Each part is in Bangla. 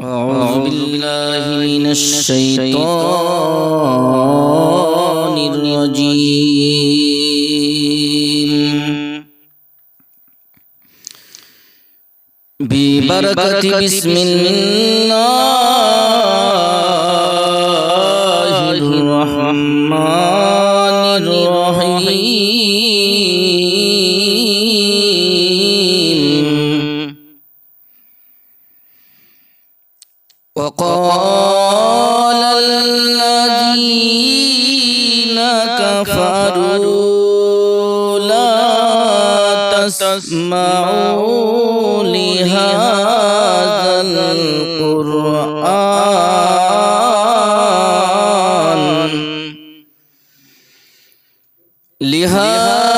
أعوذ بالله من الشيطان الرجيم ببركة بسم الله الرحمن الرحيم وقال الذين كفروا لا تسمعوا لهذا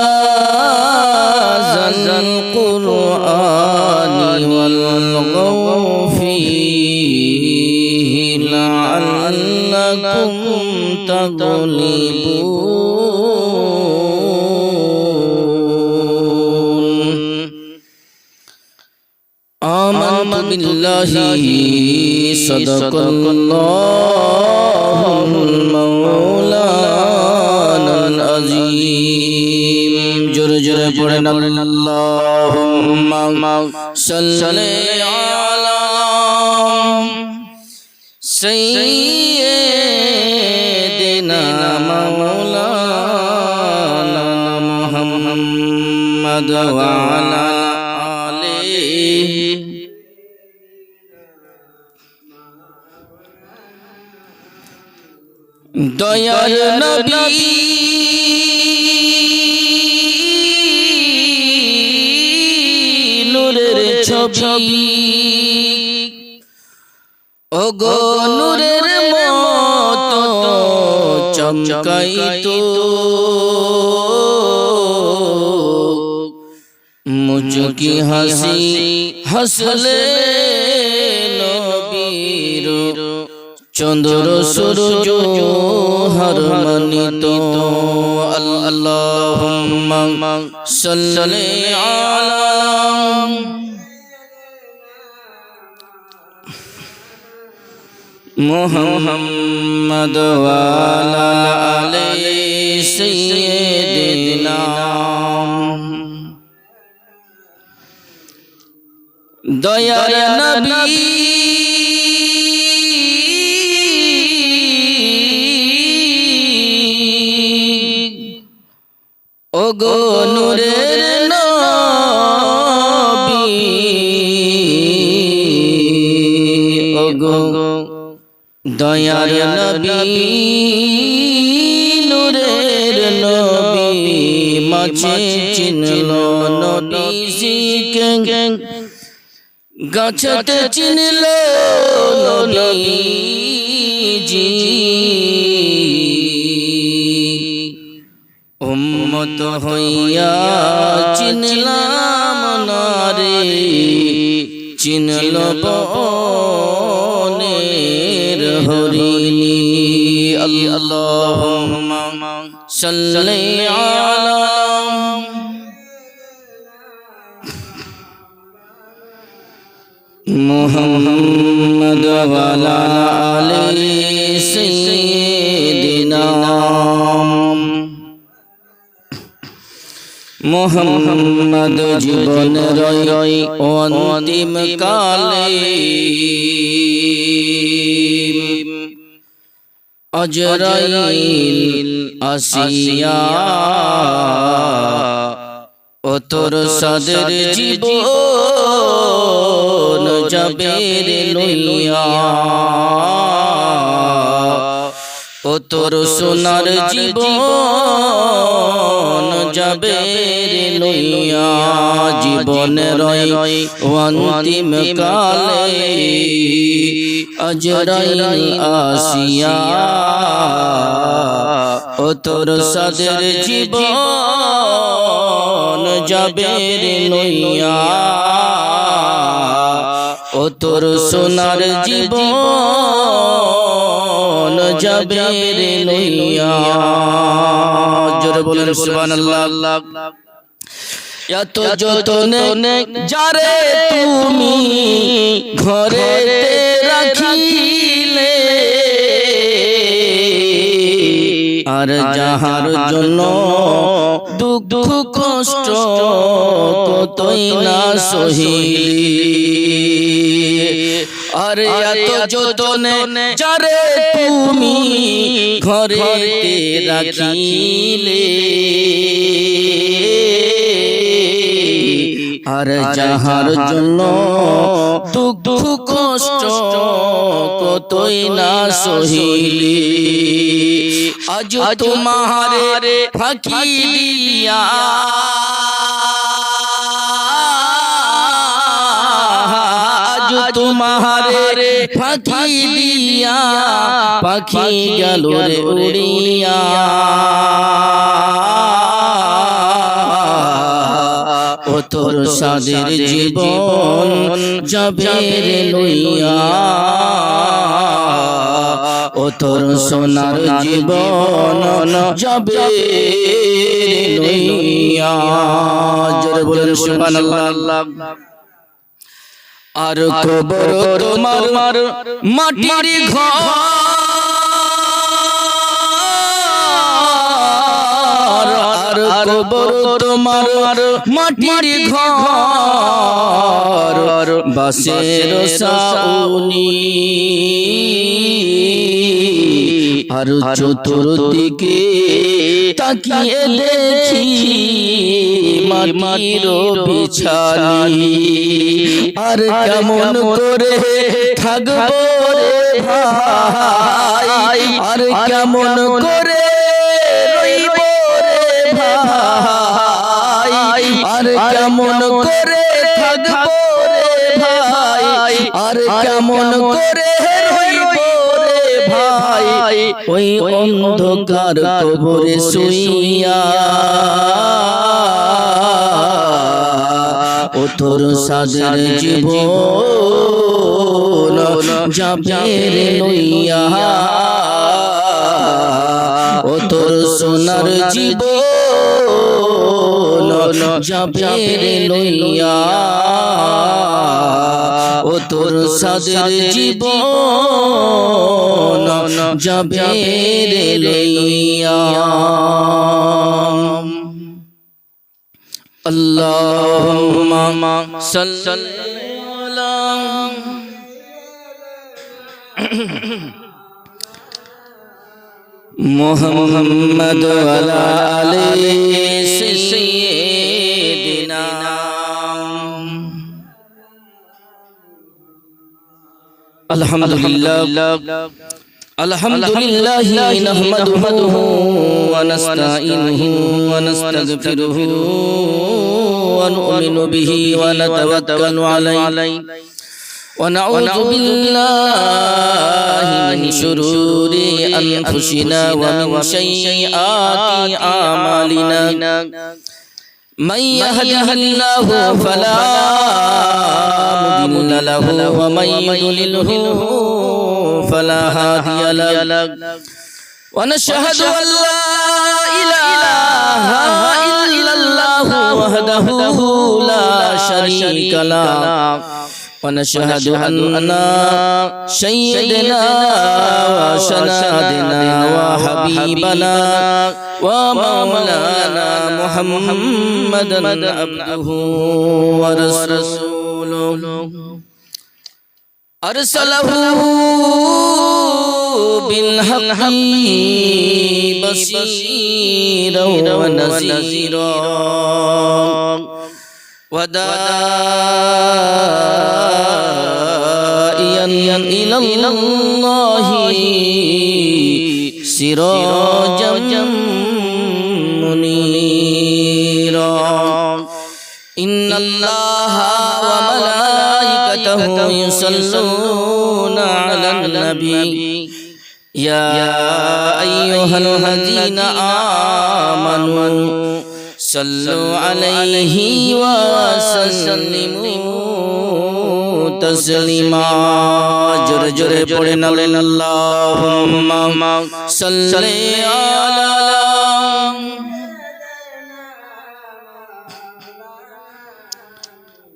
القرآن والغوا فيه لعلكم تغلبون آمنت بالله صدق الله مولانا العظيم جرجر پڑھنا اللهم صل على سيدنا مولانا محمد وعلى দয়ার নবী নূরের ছবি ওগো নূরের মতো চমকাইতো মুঝকি হাসি হাসলে নবীর চন্দ্র সূর্য হর মানিত আল্লাহুম্মা সাল্লি আলা মুহাম্মদ ওয়া আলা আলি সাইয়্যিদিনা দয়ার নবী ওগো নূরের নবী ওগো দয়ার নবী নূরের নবী মাঝে চিনল নবীজিকে গাছতে চিনল নবীজি উম্মত হইয়া চিনলাম না রে চিনল বনের হরিণী আল্লাহুম্মা সাল্লি আলা মুহাম্মদ ওয়া আলা আলি সাইয়্যিদিনা মুহাম্মদ জীবন রয় অন্তিম কালে আজরাইল আসিয়া ও তোর সাদের জীবন যাবে রে লইয়া ও তোর সোনার জীবন যাবে রে লইয়া জীবন রয় অন্তিম কালে আজরাইল আসিয়া ও তোর সাদের জীবন যাবে রে লইয়া ও তোর সোনার জীবন যাবে রে লইয়া জোরে বলেন সুবহানাল্লাহ এত যতনে যারে তুমি ঘরে রাখিলে আর যাহার জন্য দুঃখ কষ্ট কতই না সহিলি আরে এত যতনে যারে তুমি ঘরেতে রাখিলে আর যাহার জন্য দুঃখ কষ্ট কতই না সহিলি আজ তোমারে ফাঁকি দিয়া আজ তোমারে ফাঁকি দিয়া পাখি গেল রে উড়িয়া ও তোর সাদের জীবন যাবে রে লইয়া ও তোর সোনার জীবন যাবে রে লইয়া জোরে বলেন সুবহানাল্লাহ আর কবর তোমার মাটির ঘর আর কবর তোমার মাটির ঘর বাঁশের ছাউনি আর চতুর্দিকে তাকিয়ে দেখি মাটির বিছানি আর কেমন করে থাকবো রে ভাই আর কেমন করে রইব রে ভাই আর কেমন করে থাকবো রে ভাই আর কেমন করে রইব রে ভাই ওই অন্ধকার কবরে শুইয়া ও তোর সাদের জীবন যাবে রে লইয়া ও তোর সোনার জীবন যাবে রে লইয়া ও তোর সাদের জীবন যাবে রে লইয়া আল্লাহুম্মা সাল্লি আলা মুহাম্মাদ ওয়া আলা আলি সাইয়্যিদিনা আলহামদুলিল্লাহ আলহামদুলিল্লাহ নাহমাদুহু ওয়া নাস্তাঈনুহু ওয়া নাস্তাগফিরুহু ওয়া নু'মিনু বিহি ওয়া নাতাওয়াক্কালু আলাইহি ওয়া নাউযু বিল্লাহি মিন শুরুরি আনফুসিনা ওয়া মিন সাইয়্যাতি আমালিনা من يهده الله فلا مضل له ومن يضلله فلا هادي له ونشهد أن لا إله إلا الله وحده لا شريك له ونشهد أن سيدنا وسندنا وحبيبنا ومولانا محمدا عبده ورسوله أرسله بالحق بشيرا ونذيرا وداعيا إلى الله سراجا منيرا إن الله وملائكته يصلون على النبي يا أيها الذين آمنوا صلوا عليه وسلموا تسليما جر جر پڑھنا اللهم صل على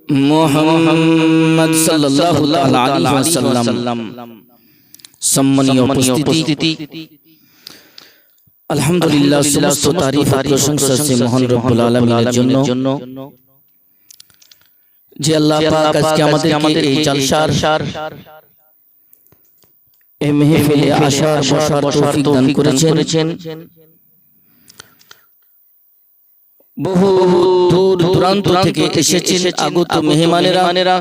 মুহাম্মদ সাল্লাল্লাহু তাআলা আলাইহি ওয়াসাল্লাম। সম্মানীয় উপস্থিতি, আলহামদুলিল্লাহ, সমস্ত তারিফ ও প্রশংসা সে মহান রব্বুল আলামিনের জন্য যে আল্লাহ পাক আজকে আমাদেরকে এই জলসার এই মেহফিলে আসার বসার তৌফিক দান করেছেন। বহু দূর দূরান্ত থেকে এসেছেন আগত মেহমানেরা।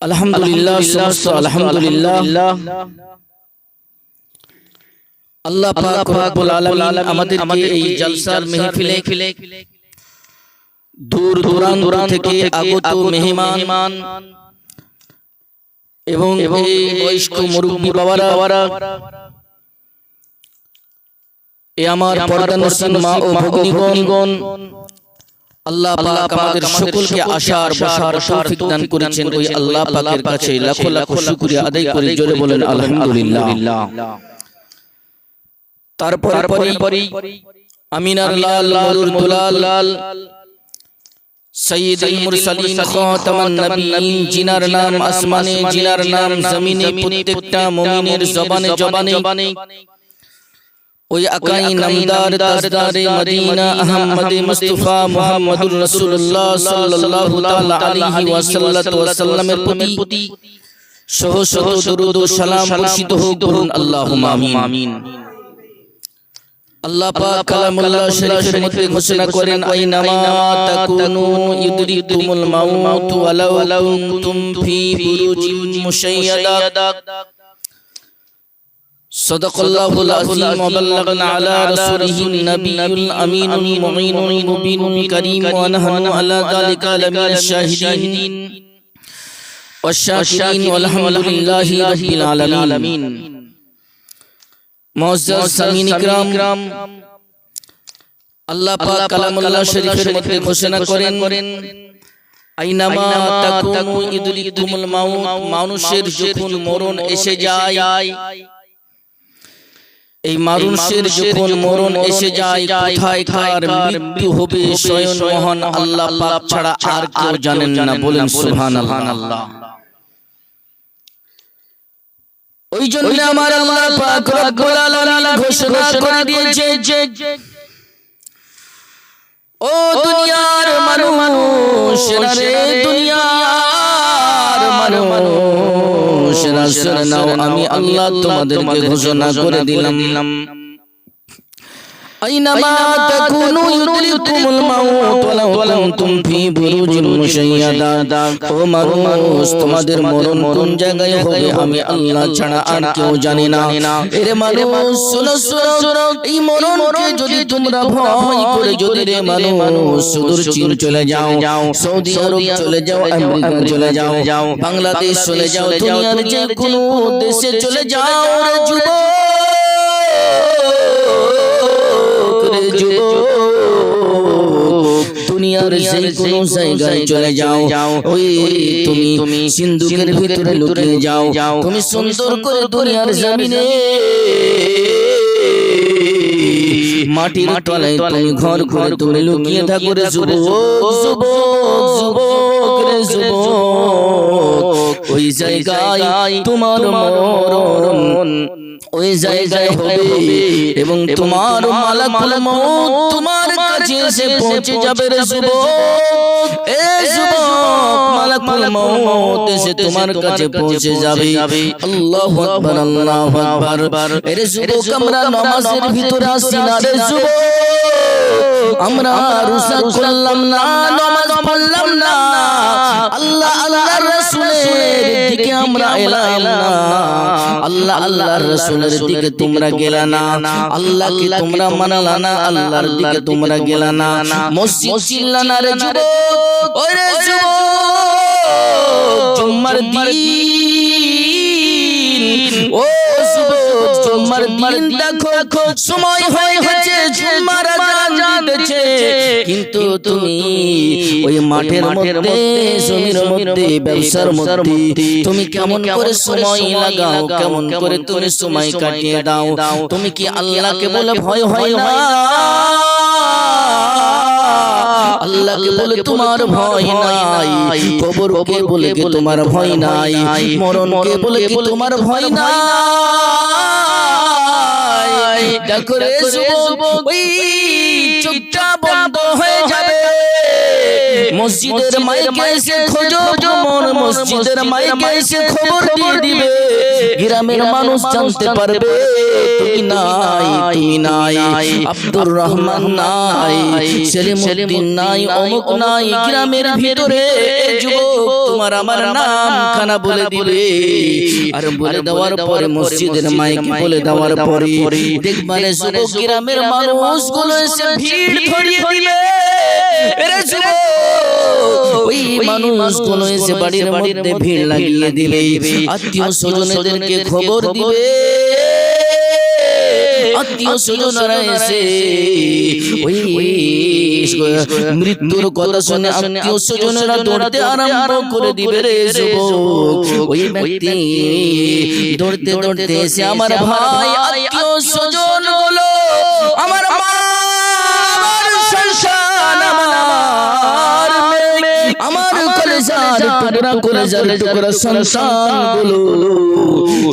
আলহামদুলিল্লাহ, সমস্ত আলহামদুলিল্লাহ। আল্লাহ পাক রব্বুল আলামিন আমাদেরকে এই জলসার মেহফিলে দূর দূরান্ত থেকে আগত মেহমান এবং বয়স্ক মুরব্বী বাবারা, এ আমার পর্দানশীন মা ও ভগ্নীগণ, আল্লাহ পাক আমাদের সকলকে আসার বসার তৌফিক দান করেছেন। ওই আল্লাহ পাকের কাছে লাখ লাখ শুকরিয়া আদায় করে জোরে বলেন আলহামদুলিল্লাহ। তারপরে আমিনার লাল মরুর দুলাল সৈয়দুল মুরসালিন খাতামান নবীন, জিনার নাম আসমানে, জিনার নাম জমিনে, প্রত্যেকটা মুমিনের জবানে ওই আকাই নামদার তাজদারে মদিনা আহমদে মুস্তাফা মুহাম্মদুর রাসূলুল্লাহ সাল্লাল্লাহু তাআলা আলাইহি ওয়াসাল্লামের প্রতি সহ শত দরুদ ও সালাম বর্ষিত হোক, বলুন আল্লাহুম্মা আমিন। আল্লাহ পাক কালামুল্লাহ শরীফের মধ্যে ঘোষণা করেন, আইনামা তাকুনু ইউদরিকুমুল মাউত ওয়ালাউ কুনতুম ফি বুরুজিন মুশাইয়াদা। সাদাকাল্লাহুল আযীম ওয়া বাল্লাগনা আলা রাসূলিহিন নাবিয়্যুল আমিনুল মুঈনুল মুবিনুল কারীম ওয়া নাহনু আলা যালিকা লামিনাশ শাহিদিন ওয়াশ শাকিরিন ওয়ালহামদুলিল্লাহি রাব্বিল আলামিন। মুআজ্জাজ সামিন ইকরাম, আল্লাহ পাক কালামুল্লাহ শরীফের মধ্যে ঘোষণা করেন, আইনামা তাকুনু ইদরিকুমুল মাউত, মানুষের যখন মরণ এসে যায়, এই মানুষের যখন মরণ এসে যায়, কোথায় কার মৃত্যু হবে স্বয়ং মহান আল্লাহ পাক ছাড়া আর কেউ জানেন না, বলেন সুবহানাল্লাহ। ওই জন্য আমার আল্লাহ পাক রব্বুল আলামিন ঘোষণা করে দিয়েছে, ও দুনিয়ার মানুষেরা রে, দুনিয়ার মানুষেরা শুনে নাও, আমি আল্লাহ তোমাদেরকে ঘোষণা করে দিলাম, আইনামা তাকুনু ইউদরিকুমুল মাউত ওয়ালাউ কুনতুম ফি বুরুজিন মুশাইয়াদা। ও মানুষ, তোমাদের মরণ কোন জায়গায় হবে আমি আল্লাহ ছাড়া আর কেউ জানে না। এরে মানুষ শোনো, এই মরণকে যদি তোমরা ভয় করে যদি রে মানুষ সুদূর চীন চলে যাও, সৌদি আরব চলে যাও, আমেরিকা চলে যাও, বাংলাদেশ চলে যাও, দুনিয়ার যে কোনো দেশে চলে যাও রে যুবক, দুনিয়ার যে কোনো জায়গায় চলে যাও, ওই তুমি সিন্ধুকের ভিতরে লুকিয়ে যাও, তুমি সুন্দর করে দুনিয়ার জমিনে মাটির তলায় তুমি ঘর করে তুমি লুকিয়ে থাকো রে যুবক, ওই জায়গায় তোমার মরণ ওই জায়গায় হবে এবং তোমার মালাকুল মউত তোমার কাছে এসে পৌঁছে যাবে রে যুবক। এ যুবক, মালাকুল মউত এসে তোমার কাছে পৌঁছে যাবে। আল্লাহু আকবার, আল্লাহু আকবার। এরে যুবক, আমরা নামাজের ভিতরে আসি না রে যুবক, আমরা রোজা করলাম না, নামাজ পড়লাম না, আল্লাহ আল্লাহর রাসূলের দিকে আমরা এলাম না, আল্লাহ আল্লাহর রাসূলের দিকে তোমরা গেলা না, আল্লাহকে তোমরা মানলা না, আল্লাহর দিকে তোমরা গেলা না, মসজিদ চিল্লা না রে যুবক। ওরে যুবক, জুম্মার দিন, ও যুবক, জুম্মার দিন দেখো সময় হয়ে গেছে, জুম্মার আযান দিতেছে, কিন্তু তুমি ওই মাঠের মধ্যে, জমির মধ্যে, ব্যবসার মধ্যে তুমি কেমন করে সময় লাগাও, কেমন করে তুমি সময় কাটিয়ে দাও, তুমি কি আল্লাহকে বলে ভয় হয় না? আল্লাহকে বলে তোমার ভয় নাই, কবরকে বলে কি তোমার ভয় নাই, মরণকে বলে কি তোমার ভয় নাই। দেখো রে যুবক, ওই চোখটা বন্ধ হয়ে যাবে, মসজিদের মাইকে এসে খোঁজো ভ্রমণ, মসজিদের মাইকে এসে খবর দিয়ে দিবে, গ্রামের মানুষ জানতে পারবে তুমি নাই, তুমি নাই, আব্দুর রহমান নাই, সেলিমউদ্দিন নাই, অমুক নাই, গ্রামের ভিতরে যুবক তোমার আমার নাম খানা বলে দিবে। আর বলে দেওয়ার পরে মসজিদের মাইকে বলে দেওয়ার পরে দেখবারে যুবক গ্রামের মানুষগুলো এসে ভিড় ধরিয়ে দিবে। এরে যুবক, ওই মানুষগুলো এসে বাড়ির মধ্যে ভিড় লাগিয়ে দিবে, আত্মীয় স্বজনদেরকে খবর দিবে, আত্মীয় স্বজনরা এসে ওই মৃত্যুর কথা শুনে আত্মীয় স্বজনরা দৌড়তে আরম্ভ করে দিবে। রে যুবক, ওই ব্যক্তি দৌড়তে দৌড়তে এসে আমার ভাই, আত্মীয় স্বজন গুলো, আমার মা, আমার সংসার, আমার কলেজার টুকরা, কলেজার টুকরা সন্তানগুলো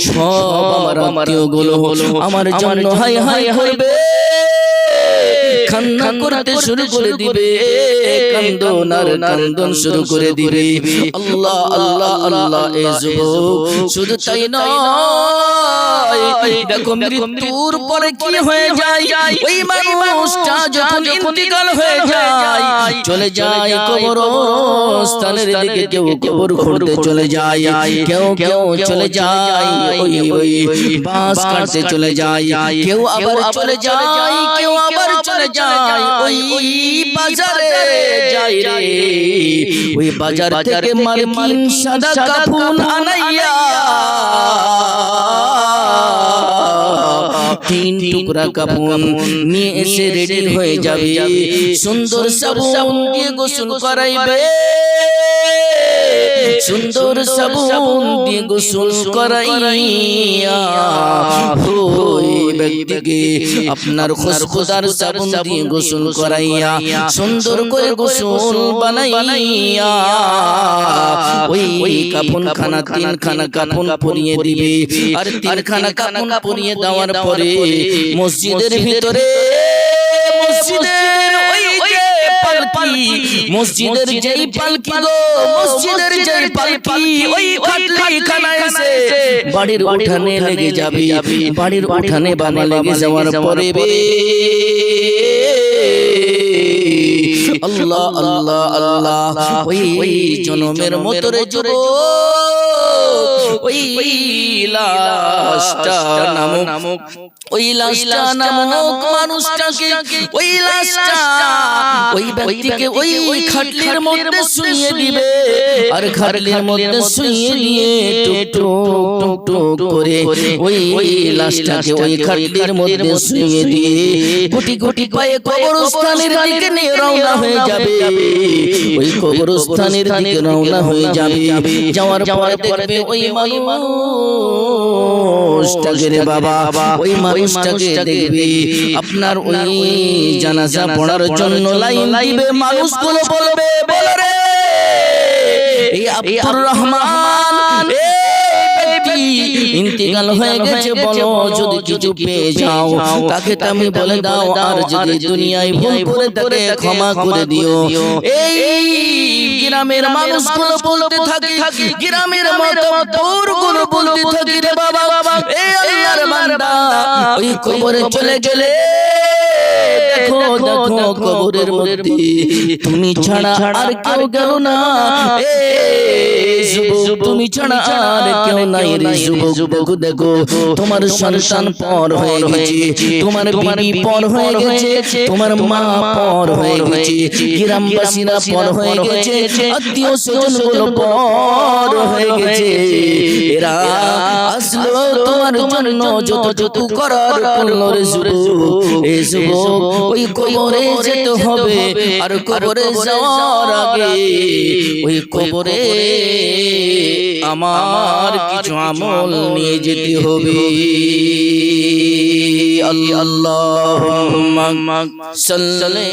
সব আমার আত্মীয়গুলো আমার জন্য হাই হাই করবে, কান্না করতে শুরু করে দিবে, কান্দন আর কান্দন শুরু করে দিবে। আল্লাহ আল্লাহ আল্লাহ। এ যুবক, শুধু তাই নয়, দেখো মৃত্যুর পরে কি হয়ে যায়, ওই মানুষটা যখন ইন্তিকাল হয়ে যায়, চলে যায় কবরস্থানের দিকে, কেউ কবর খুঁড়তে চলে যায়, কেউ কেউ চলে যায় ওই বাঁশ কাটতে চলে যায়, কেউ আবার চলে যায়, কেউ আবার চলে যায় ওই বাজারে যায় রে, ওই বাজার থেকে মার্কিন সাদা কাফন আনাইয়া তিন টুকরা কাফন নিয়ে এসে রেডি হয়ে যাবে, সুন্দর সাবুন দিয়ে গোসল করাইবে, সুন্দর সাবুন দিয়ে গোসল করাইয়া ওই ব্যক্তিকে আপনার খুশবুদার সাবুন দিয়ে গোসল করাইয়া, সুন্দর করে গোসল বানাইয়া ওই কাফন খানা, তিনখানা কাফন পরিয়ে দিবে। আর তিনখানা কাফন পরিয়ে দেওয়ার পরে মসজিদের ভিতরে, মসজিদের ওই যে পালকি, মসজিদের যেই পালকি গো, মসজিদের যেই পালকি, ওই খাটলি খানা এসে বাড়ির উঠানে লেগে যাবে, বাড়ির উঠানে বানা লেগে যাওয়ার পরে আল্লাহ আল্লাহ আল্লাহ, ওই জনমের মতরে যুবক, ওই লাশটা নামক, ওই লাশটা নামক মানুষটাকে, ওই লাশটা ওই ব্যক্তিকে ওই খাটলির মধ্যে শুইয়ে দিবে। আর খাটলির মধ্যে শুইয়ে দিয়ে টুক টুক টুক করে ওই লাশটাকে ওই খাটলির মধ্যে শুইয়ে দিয়ে গুটি গুটি পায়ে কবরস্থানের দিকে নিয়ে রওনা হয়ে যাবে, ওই কবরস্থানের দিকে রওনা হয়ে যাবে। যাওয়ার পরে দেখবে ওই মানুষটাকে, রে বাবা, ওই মানুষটাকে দেখবে আপনার ওই জানাজা পড়ার জন্য লাইন দিবে, মানুষগুলো বলবে, বলে রে এই আব্দুর রহমান ইন্তিকাল হয়ে গেছে, বলো যদি কিছু পেয়ে যাও তাকে তুমি বলে দাও, আর যদি দুনিয়ায় ভুল করে থাকে ক্ষমা করে দিও। এই গ্রামের মানুষগুলো বলতে থাকে, গ্রামের মাতবরগুলো বলতে থাকে, রে বাবা, এই আল্লাহর বান্দা ওই কবরে চলে গেলে, দেখো দেখো কবরের মধ্যে তুমি ছাড়া আর কেউ গেল না, তুমি ছাড়া আর কেউ নাই রে যুবক। দেখো তোমার সন্তান পর হয়ে গেছে, তোমার বিবি পর হয়ে গেছে, তোমার মা পর হয়ে গেছে, গ্রামবাসীরা পর হয়ে গেছে, আত্মীয় স্বজনগুলো পর হয়ে গেছে, এরা আসলো তোমার জন্য যতটুকু করার করলো রে যুবক। এ যুবক, ওই কবরে যেতে হবে, আর কবরে যাওয়ার আগে ওই কবরে আমার কিছু আমল নিয়ে যেতে হবে। আল্লাহুম্মা সাল্লি